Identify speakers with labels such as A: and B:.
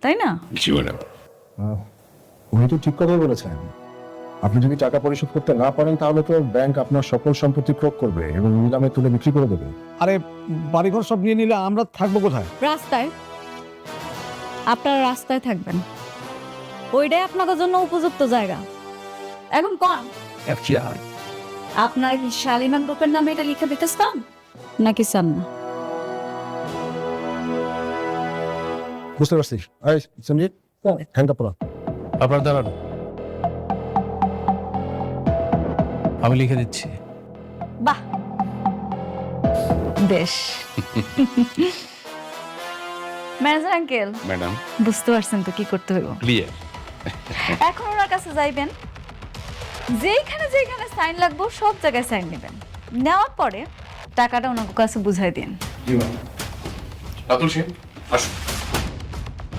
A: তাই না?
B: জি ম্যাডাম।
C: উনি তো ঠিক কথাই বলেছেন। আপনি যদি টাকা পরিশোধ করতে না পারেন তাহলে তো ব্যাংক আপনার সকল সম্পত্তি ক্রোক করবে এবং নিলামে তুলে বিক্রি করে দেবে।
D: আরে বাড়িঘর সব নিয়ে নিলে আমরা থাকবো কোথায়?
A: রাস্তায়। আপনারা রাস্তায় থাকবেন, ওইটাই আপনাদের জন্য উপযুক্ত জায়গা। এখন কোন আপনারা কি শালিমার গ্রুপের নামে এটা লিখে দিতে চান নাকি চান না?
C: বুঝতে পারছিস? এই সঞ্জিত, হ্যান্ড আপ করা।
E: আপনার দাঁড়ান, আমি লিখে দিচ্ছি।
A: বাহ, বেশ। ম্যানেজার আঙ্কেল,
B: ম্যাডাম
A: বুঝতে পারছেন তো কি করতে হইব?
B: ক্লিয়ার।
A: এখন ওনার কাছে যাইবেন, যেখানে যেখানে সাইন লাগবে সব জায়গায় সাইন নেবেন। নেওয়ার পরে টাকাটা ওনার কাছে বুঝাই দিন।
B: জি ম্যাডাম। রাতুল সেন আসুন।